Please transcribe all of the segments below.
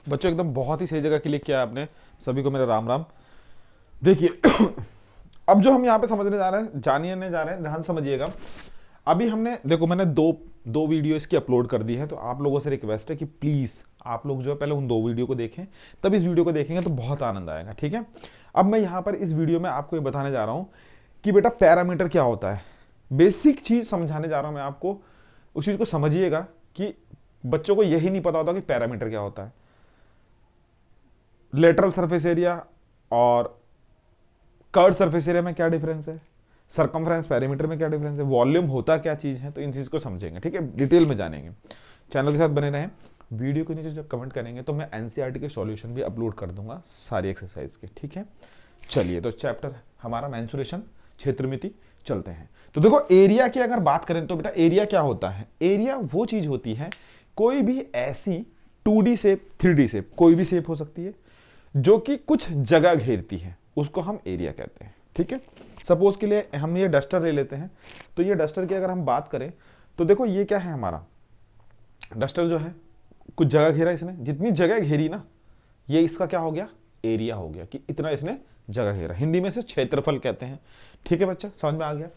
बच्चों एकदम बहुत ही सही जगह क्लिक किया आपने। सभी को मेरा राम राम। देखिए अब जो हम यहाँ पे समझने जा रहे हैं, जानने जा रहे हैं, ध्यान समझिएगा। अभी हमने देखो, मैंने दो दो वीडियो इसकी अपलोड कर दी है, तो आप लोगों से रिक्वेस्ट है कि प्लीज आप लोग जो है पहले उन दो वीडियो को देखें, तब इस वीडियो को देखेंगे तो बहुत आनंद आएगा। ठीक है, अब मैं यहाँ पर इस वीडियो में आपको ये बताने जा रहा हूँ कि बेटा पैरामीटर क्या होता है। बेसिक चीज समझाने जा रहा हूँ मैं आपको, उस चीज को समझिएगा कि बच्चों को यही नहीं पता होता कि पैरामीटर क्या होता है। लेटरल सरफेस एरिया और कर्व सरफेस एरिया में क्या डिफरेंस है, सरकमफ्रेंस पेरीमीटर में क्या डिफरेंस है, वॉल्यूम होता क्या चीज है, तो इन चीज को समझेंगे। ठीक है, डिटेल में जानेंगे। चैनल के साथ बने रहें। वीडियो के नीचे जब कमेंट करेंगे तो मैं एनसीईआरटी के सॉल्यूशन भी अपलोड कर दूंगा सारी एक्सरसाइज के। ठीक है, चलिए तो चैप्टर हमारा मेंसुरेशन, क्षेत्रमिति, चलते हैं। तो देखो एरिया की अगर बात करें तो बेटा एरिया क्या होता है। एरिया वो चीज होती है, कोई भी ऐसी 2D शेप, 3D शेप, कोई भी शेप हो सकती है जो कि कुछ जगह घेरती है, उसको हम एरिया कहते हैं। ठीक है, सपोज के लिए हम ये डस्टर ले लेते हैं, तो ये डस्टर की अगर हम बात करें तो देखो ये क्या है, हमारा डस्टर जो है कुछ जगह घेरा इसने, जितनी जगह घेरी ना, ये इसका क्या हो गया, एरिया हो गया, कि इतना इसने जगह घेरा। हिंदी में से क्षेत्रफल कहते हैं। ठीक है बच्चा, समझ में आ गया।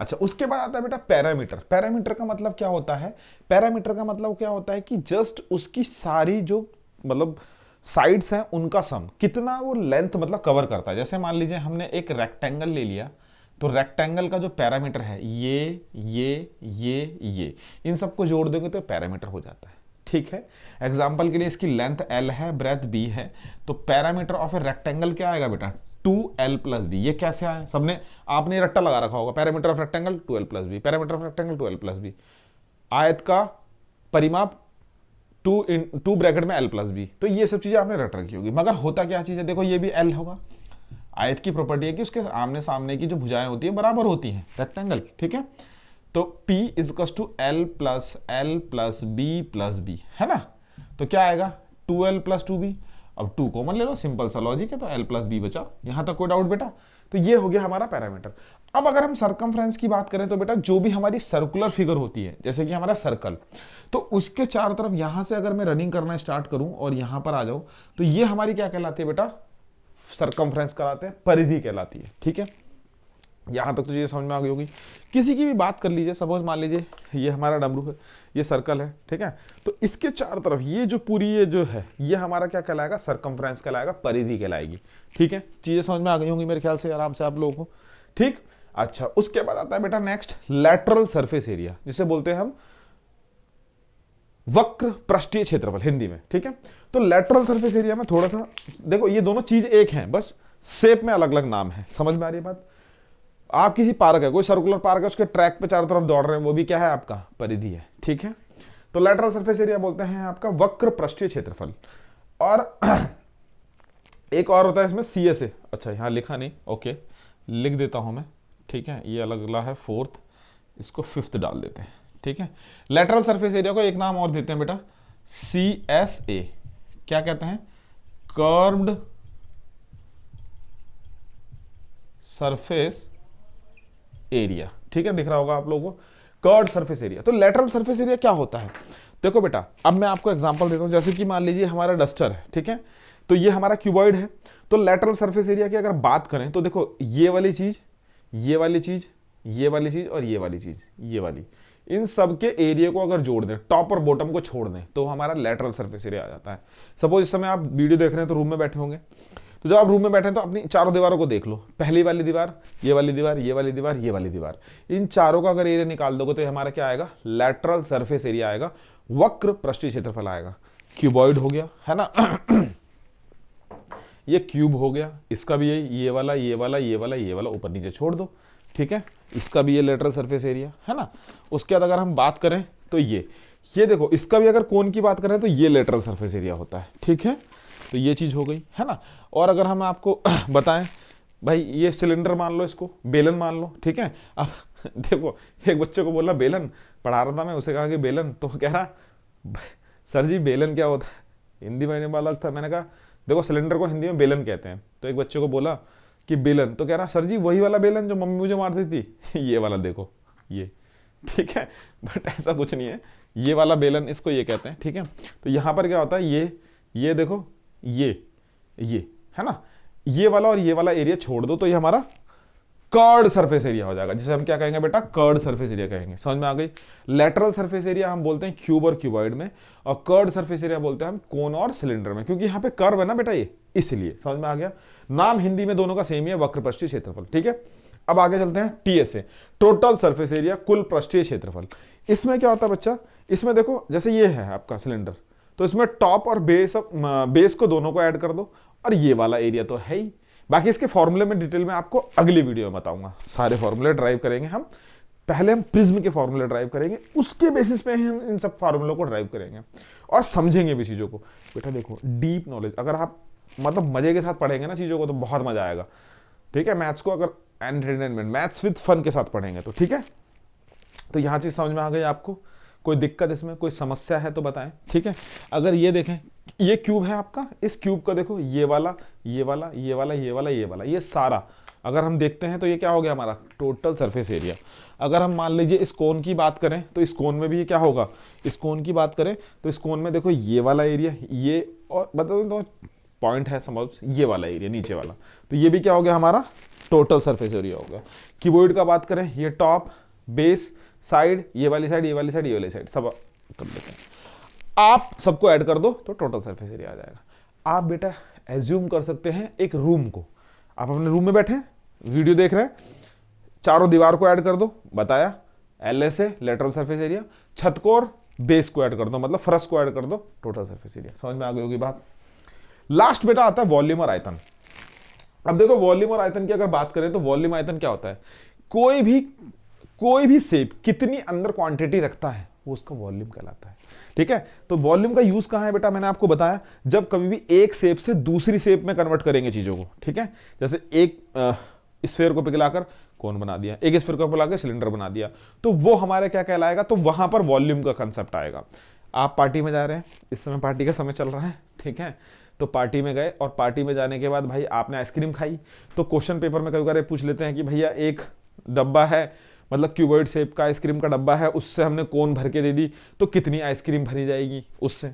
अच्छा, उसके बाद आता है बेटा पैरामीटर। पैरामीटर का मतलब क्या होता है, पैरामीटर का मतलब क्या होता है कि जस्ट उसकी सारी जो मतलब साइड्स हैं उनका सम, कितना वो लेंथ मतलब कवर करता है। जैसे मान लीजिए हमने एक रेक्टेंगल ले लिया, तो रेक्टेंगल का जो पैरामीटर है ये इन सबको जोड़ देंगे तो पैरामीटर हो जाता है। ठीक है, एग्जांपल के लिए इसकी लेंथ l है, ब्रेथ b है, तो पैरामीटर ऑफ ए रेक्टेंगल क्या आएगा बेटा, 2l प्लस बी। ये कैसे आए, सबने आपने रट्टा लगा रखा होगा, perimeter of rectangle 2l plus b, perimeter of rectangle 2l plus b. आयत का परिमाप 2 ब्रैकेट में l प्लस बी, तो ये सब चीजें आपने रट रखी होगी। मगर होता क्या चीज है, देखो ये भी l होगा। आयत की प्रॉपर्टी है कि उसके आमने सामने की जो भुजाएं होती है बराबर होती हैं, रेक्टेंगल। ठीक है, तो P is equals to L plus B plus B, है ना। तो क्या आएगा 2L प्लस 2B। अब 2 कॉमन ले लो, सिंपल सा लॉजिक है, तो L प्लस बी बचा। यहां तक कोई डाउट बेटा। तो ये हो गया हमारा पैरामीटर। अब अगर हम सरकमफ्रेंस की बात करें तो बेटा जो भी हमारी सर्कुलर फिगर होती है, जैसे कि हमारा सर्कल, तो उसके चारों तरफ यहां से अगर मैं रनिंग करना स्टार्ट करूं और यहां पर आ जाऊं, तो ये हमारी क्या कहलाती है बेटा, सरकमफ्रेंस कहलाते हैं, परिधि कहलाती है। ठीक है, यहां तक तो ये समझ में आ गई होगी। किसी की भी बात कर लीजिए, सपोज मान लीजिए ये हमारा डमरू है, ये सर्कल है। ठीक है, तो इसके चारों तरफ ये जो पूरी ये जो है, ये हमारा क्या कहलाएगा, सरकमफ्रेंस कहलाएगा, परिधि कहलाएगी। ठीक है, चीजें समझ में आ गई होंगी मेरे ख्याल से आराम से आप लोगों को। ठीक, अच्छा उसके बाद आता है बेटा नेक्स्ट लैटरल सरफेस एरिया, जिसे बोलते हैं हम वक्र पृष्ठीय क्षेत्रफल हिंदी में। ठीक है, तो लैटरल सरफेस एरिया में थोड़ा सा देखो, ये दोनों चीज एक हैं, बस शेप में अलग अलग नाम है। समझ में आ रही है बात। आप किसी पार्क है, कोई सर्कुलर पार्क है, उसके ट्रैक पे चारों तरफ दौड़ रहे हैं, वो भी क्या है आपका, परिधि है। ठीक है, तो लैटरल सरफेस एरिया बोलते हैं आपका वक्र पृष्ठीय क्षेत्रफल। और एक और होता है इसमें CSA। अच्छा यहां लिखा नहीं, ओके लिख देता हूं मैं। ठीक है, ये अलग अगला है 4th, इसको 5th डाल देते हैं। ठीक है, लैटरल सरफेस एरिया को एक नाम और देते हैं बेटा, CSA। क्या कहते हैं, कर्व्ड सरफेस एरिया। ठीक है, दिख रहा होगा आप लोगों को, कर्व्ड सरफेस एरिया। तो लैटरल सरफेस एरिया क्या होता है, देखो बेटा अब मैं आपको एग्जांपल देता हूं। जैसे कि मान लीजिए हमारा डस्टर है, ठीक है, तो ये हमारा क्यूबॉइड है। तो लैटरल सरफेस एरिया की अगर बात करें तो देखो ये वाली चीज, ये वाली चीज, ये वाली चीज और ये वाली चीज, ये वाली, इन सब के एरिया को अगर जोड़ दें, टॉप और बॉटम को छोड़ दें, तो हमारा लैटरल सरफेस एरिया आ जाता है। सपोज इस समय आप वीडियो देख रहे हैं तो रूम में बैठे होंगे, तो जब आप रूम में बैठे हैं तो अपनी चारों दीवारों को देख लो, पहली वाली दीवार, ये वाली दीवार, ये वाली दीवार, ये वाली दीवार, इन चारों का अगर एरिया निकाल दोगे तो हमारा क्या आएगा, लैटरल सरफेस एरिया आएगा, वक्र पृष्ठीय क्षेत्रफल आएगा। क्यूबॉइड हो गया, है ना ये क्यूब हो गया, इसका भी ये वाला, ये वाला, ये वाला, ये वाला ऊपर नीचे छोड़ दो। ठीक है, इसका भी ये लेटरल सरफेस एरिया है ना। उसके बाद अगर हम बात करें तो ये देखो, इसका भी अगर कोन की बात करें तो ये लेटरल सरफेस एरिया होता है। ठीक है, तो ये चीज हो गई, है ना। और अगर हम आपको बताएं भाई, ये सिलेंडर मान लो, इसको बेलन मान लो। ठीक है, अब देखो एक बच्चे को बोला बेलन, पढ़ा रहा था मैं, उसे कहा कि बेलन, तो कह रहा सर जी बेलन क्या होता है, हिंदी में अलग था। मैंने कहा देखो सिलेंडर को हिंदी में बेलन कहते हैं। तो एक बच्चे को बोला कि बेलन, तो कह रहा सर जी वही वाला बेलन जो मम्मी मुझे मारती थी ये वाला देखो ये। ठीक है, बट ऐसा कुछ नहीं है, ये वाला बेलन इसको ये कहते हैं। ठीक है, तो यहाँ पर क्या होता है, ये देखो, ये है ना, ये वाला और ये वाला एरिया छोड़ दो तो ये हमारा कर्ड सरफेस एरिया हो जाएगा, जिसे हम क्या कहेंगे बेटा, कर्ड सरफेस एरिया कहेंगे। समझ में आ गई। लेटरल सरफेस एरिया हम बोलते हैं क्यूब और क्यूबॉइड में, और कर्ड सरफेस एरिया बोलते हैं हम कोन और सिलेंडर में, क्योंकि यहाँ पे कर्व है ना बेटा ये, इसलिए। समझ में आ गया। नाम हिंदी में दोनों का सेम ही है, वक्र पृष्ठीय क्षेत्रफल। ठीक है, अब आगे चलते हैं टीएसए, टोटल सरफेस एरिया, कुल पृष्ठीय क्षेत्रफल। इसमें क्या होता है बच्चा, इसमें देखो जैसे ये है आपका सिलेंडर, तो इसमें टॉप और बेस को दोनों को ऐड कर दो, और ये वाला एरिया तो है ही। बाकी इसके फॉर्मूले में डिटेल में आपको अगली वीडियो में बताऊंगा, सारे फॉर्मूले ड्राइव करेंगे हम। पहले हम प्रिज्म के फॉर्मूले ड्राइव करेंगे, उसके बेसिस पे हम इन सब फॉर्मूलों को ड्राइव करेंगे और समझेंगे भी चीजों को। बेटा देखो, डीप नॉलेज अगर आप मतलब मजे के साथ पढ़ेंगे ना चीजों को, तो बहुत मजा आएगा। ठीक है, मैथ्स को अगर एंटरटेनमेंट, मैथ्स विद फन के साथ पढ़ेंगे तो ठीक है। तो यहाँ चीज समझ में आ गई आपको, कोई दिक्कत इसमें, कोई समस्या है तो बताएं। ठीक है, अगर ये देखें, ये क्यूब है आपका, इस क्यूब का देखो ये वाला, ये वाला, ये वाला, ये वाला, ये वाला, ये सारा अगर हम देखते हैं तो ये क्या हो गया हमारा टोटल सरफेस एरिया। अगर हम मान लीजिए इस कोन की बात करें तो इस कोन में भी ये क्या होगा, इस कोन की बात करें तो इस कोन में देखो ये वाला एरिया, ये और मतलब तो पॉइंट है समझ, ये वाला एरिया नीचे वाला, तो ये भी क्या हो गया हमारा टोटल सरफेस एरिया हो गया। क्यूबॉइड का बात करें, ये टॉप, बेस, साइड, ये वाली साइड, ये वाली साइड, ये वाली साइड, सब कर देते हैं। आप सबको ऐड कर दो तो टोटल सरफेस एरिया आ जाएगा। आप बेटा एज्यूम कर सकते हैं एक रूम को, आप अपने रूम में बैठे वीडियो देख रहे हैं, चारों दीवार को ऐड कर दो, बताया LSA लेटरल सरफेस एरिया, छत को और बेस को ऐड कर दो, मतलब फर्श को ऐड कर दो, टोटल सरफेस एरिया। समझ में आ गई होगी बात। लास्ट बेटा आता है वॉल्यूम और आयतन। अब देखो वॉल्यूम और आयतन की अगर बात करें तो वॉल्यूम आयतन क्या होता है, कोई भी शेप कितनी अंदर क्वांटिटी रखता है वो उसका वॉल्यूम कहलाता है। ठीक है, तो वॉल्यूम का यूज कहां है बेटा, मैंने आपको बताया जब कभी भी एक शेप से दूसरी शेप में कन्वर्ट करेंगे चीजों को। ठीक है, जैसे एक स्फीयर को पिघलाकर कोन बना दिया, एक स्फीयर को पिघलाकर सिलेंडर बना दिया, तो वो हमारे क्या कहलाएगा, तो वहां पर वॉल्यूम का कंसेप्ट आएगा। आप पार्टी में जा रहे हैं, इस समय पार्टी का समय चल रहा है, ठीक है, तो पार्टी में गए और पार्टी में जाने के बाद भाई आपने आइसक्रीम खाई, तो क्वेश्चन पेपर में कभी कभी पूछ लेते हैं कि भैया एक डब्बा है, मतलब क्यूबॉइड शेप का आइसक्रीम का डब्बा है, उससे हमने कोन भर के दे दी तो कितनी आइसक्रीम भरी जाएगी उससे,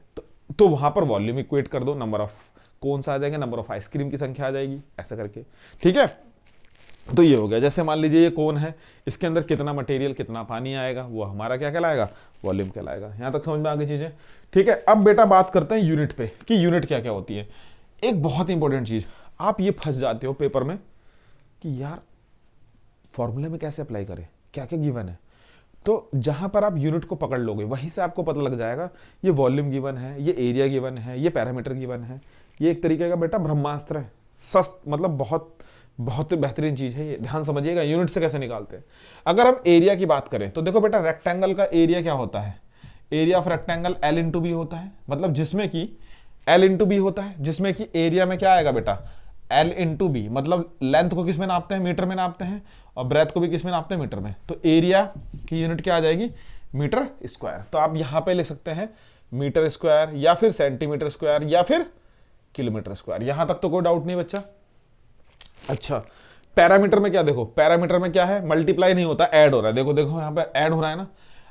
तो वहां पर वॉल्यूम इक्वेट कर दो, नंबर ऑफ कोन्स आ जाएंगे, नंबर ऑफ आइसक्रीम की संख्या आ जाएगी, ऐसा करके। ठीक है, तो ये हो गया। जैसे मान लीजिए ये कोन है, इसके अंदर कितना मटेरियल, कितना पानी आएगा, वो हमारा क्या कहलाएगा, वॉल्यूम कहलाएगा। यहां तक समझ में आ गई चीजें। ठीक है, अब बेटा बात करते हैं यूनिट पे कि यूनिट क्या क्या होती है। एक बहुत इंपॉर्टेंट चीज, आप ये फंस जाते हो पेपर में कि यार फॉर्मूले में कैसे अप्लाई करें, क्या क्या गिवन है, तो जहां पर आप यूनिट को पकड़ लोगे वहीं से आपको पता लग जाएगा ये वॉल्यूम गिवन है, ये एरिया गिवन है, ये पैरामीटर गिवन है। ये एक तरीके का बेटा ब्रह्मास्त्र है, सस्त मतलब बहुत बहुत बेहतरीन चीज है ये, ध्यान समझिएगा यूनिट से कैसे निकालते हैं। अगर हम एरिया की बात करें तो देखो बेटा रेक्टेंगल का एरिया क्या होता है, area of rectangle L into b होता है, मतलब जिसमें कि L इंटू बी होता है, जिसमें कि एरिया में क्या आएगा बेटा L इंटू बी, मतलब लेंथ को किस में नापते हैं, मीटर में नापते हैं, और ब्रेथ को भी किस में नापते हैं, मीटर में, तो एरिया की यूनिट क्या आ जाएगी, मीटर स्क्वायर। तो आप यहां पे लिख सकते हैं मीटर स्क्वायर या फिर सेंटीमीटर स्क्वायर या फिर किलोमीटर स्क्वायर। यहां तक तो कोई डाउट नहीं बच्चा। अच्छा, पैरामीटर में क्या, देखो पैरामीटर में क्या है, मल्टीप्लाई नहीं होता, ऐड हो रहा है। देखो देखो यहाँ पे ऐड हो रहा है ना।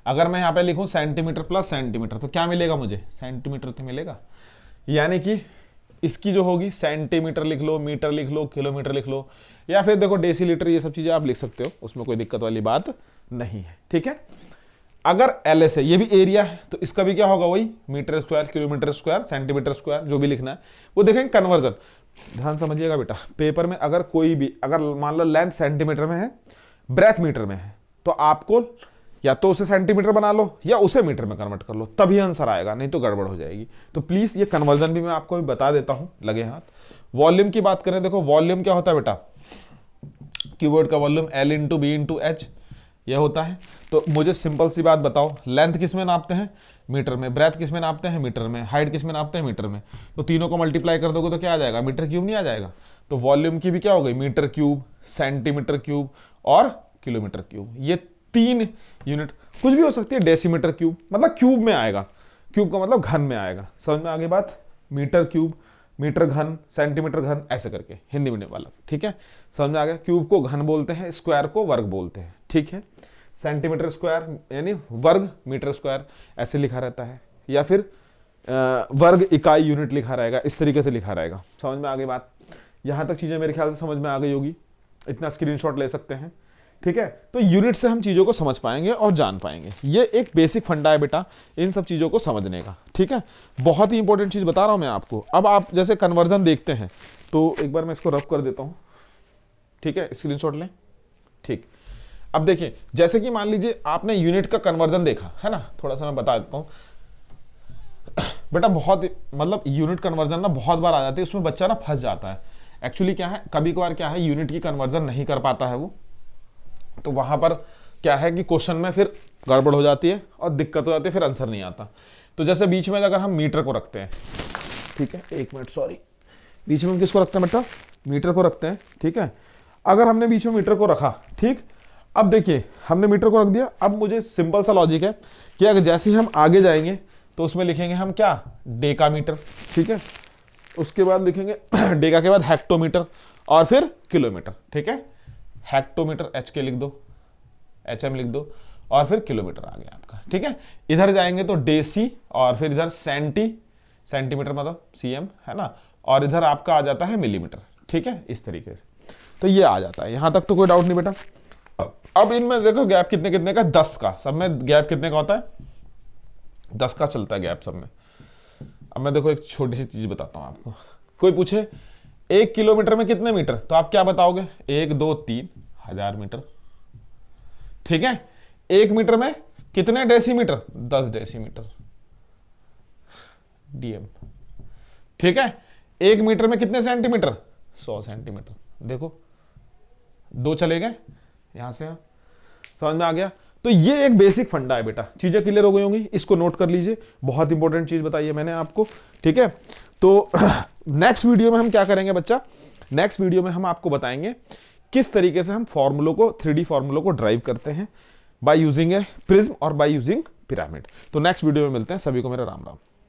अगर मैं यहाँ पे लिखूं सेंटीमीटर प्लस सेंटीमीटर तो क्या मिलेगा मुझे, सेंटीमीटर तो मिलेगा, यानी कि इसकी जो होगी सेंटीमीटर लिख लो, मीटर लिख लो, किलोमीटर लिख लो, या फिर देखो डेसीलीटर, ये सब चीजें आप लिख सकते हो, उसमें कोई दिक्कत वाली बात नहीं है। ठीक है, अगर LS है, ये भी एरिया है, तो इसका भी क्या होगा, वही metre square, kilometre square, centimetre square, जो भी लिखना है वो देखेंगे कन्वर्जन। ध्यान समझिएगा बेटा, पेपर में अगर कोई भी, अगर मान लो लेंथ सेंटीमीटर में है, ब्रेथ मीटर में है, तो आपको या तो उसे सेंटीमीटर बना लो या उसे मीटर में कन्वर्ट कर लो, तभी आंसर आएगा, नहीं तो गड़बड़ हो जाएगी। तो प्लीज ये कन्वर्जन भी मैं आपको भी बता देता हूं लगे हाथ। वॉल्यूम की बात करें, देखो वॉल्यूम क्या होता है बेटा, कीबोर्ड का volume L into b into h यह होता है। तो मुझे सिंपल सी बात बताओ, लेंथ किस में नापते हैं, मीटर में, ब्रेथ किस में नापते हैं, मीटर में, हाइट किस में नापते हैं, मीटर में, तो तीनों को मल्टीप्लाई कर दोगे तो क्या आ जाएगा, मीटर क्यूब नहीं आ जाएगा। तो वॉल्यूम की भी क्या हो गई, मीटर क्यूब, सेंटीमीटर क्यूब और किलोमीटर क्यूब, ये 3 यूनिट, कुछ भी हो सकती है, डेसीमीटर क्यूब, मतलब क्यूब में आएगा, क्यूब का मतलब घन में आएगा। समझ में आगे बात, मीटर क्यूब, मीटर घन, सेंटीमीटर घन, ऐसे करके हिंदी मीडियम वाला। ठीक है, समझ में आ गया। क्यूब को घन बोलते हैं, स्क्वायर को वर्ग बोलते हैं। ठीक है, सेंटीमीटर स्क्वायर यानी वर्ग मीटर स्क्वायर ऐसे लिखा रहता है, या फिर वर्ग, इकाई, यूनिट लिखा रहेगा, इस तरीके से लिखा रहेगा। समझ में आ गई बात? यहां तक चीजें मेरे ख्याल से समझ में आ गई होगी, इतना स्क्रीनशॉट ले सकते हैं, ठीक है। तो यूनिट से हम चीजों को समझ पाएंगे और जान पाएंगे। ये एक बेसिक फंडा है बेटा इन सब चीजों को समझने का, ठीक है। बहुत ही इंपॉर्टेंट चीज बता रहा हूं मैं आपको। अब आप जैसे कन्वर्जन देखते हैं तो एक बार मैं इसको रब कर देता हूं, ठीक है, स्क्रीनशॉट लें, ठीक। अब देखिए, जैसे कि मान लीजिए आपने यूनिट का कन्वर्जन देखा है ना, थोड़ा सा मैं बता देता हूं बेटा। बहुत मतलब यूनिट कन्वर्जन ना बहुत बार आ जाती है, उसमें बच्चा ना फंस जाता है। एक्चुअली क्या है, कभी कभार क्या है, यूनिट की कन्वर्जन नहीं कर पाता है वो, तो वहां पर क्या है कि क्वेश्चन में फिर गड़बड़ हो जाती है और दिक्कत हो जाती है, फिर आंसर नहीं आता। तो जैसे बीच में अगर हम मीटर को रखते हैं, ठीक है, एक मिनट सॉरी, बीच में हम किसको रखते हैं बेटा, मीटर को रखते हैं, ठीक है। अगर हमने बीच में मीटर को रखा, ठीक, अब देखिए हमने मीटर को रख दिया। अब मुझे सिंपल सा लॉजिक है कि अगर जैसे ही हम आगे जाएंगे तो उसमें लिखेंगे हम क्या, डेकामीटर, ठीक है। उसके बाद लिखेंगे डेका के बाद हेक्टोमीटर और फिर किलोमीटर, ठीक है। हेक्टोमीटर एच के लिख दो, HM लिख दो, और फिर किलोमीटर आ गया आपका, ठीक है। इधर जाएंगे तो डेसी, और फिर इधर सेंटीमीटर मतलब CM है ना, और इधर आपका आ जाता है मिलीमीटर, ठीक है, इस तरीके से। तो ये आ जाता है, यहां तक तो कोई डाउट नहीं बेटा। अब इनमें देखो गैप कितने कितने का, 10 का, सब में गैप कितने का होता है, 10 का चलता है गैप सब में। अब मैं देखो एक छोटी सी चीज बताता हूं आपको। कोई पूछे 1 किलोमीटर में कितने मीटर, तो आप क्या बताओगे, 1 2 3 1000 मीटर, ठीक है। 1 मीटर में कितने डेसीमीटर, 10 डेसीमीटर, DM, ठीक है। 1 मीटर में कितने सेंटीमीटर, 100 सेंटीमीटर। देखो 2 चले गए यहां से यहां, समझ में आ गया। तो ये एक बेसिक फंडा है बेटा, चीजें क्लियर हो गई होंगी, इसको नोट कर लीजिए, बहुत इंपॉर्टेंट चीज बताई है मैंने आपको, ठीक है। तो नेक्स्ट वीडियो में हम क्या करेंगे बच्चा, नेक्स्ट वीडियो में हम आपको बताएंगे किस तरीके से हम फॉर्मूलों को, 3D फॉर्मूलों को ड्राइव करते हैं बाय यूजिंग ए प्रिज्म और बाय यूजिंग पिरामिड। तो नेक्स्ट वीडियो में मिलते हैं, सभी को मेरा राम राम।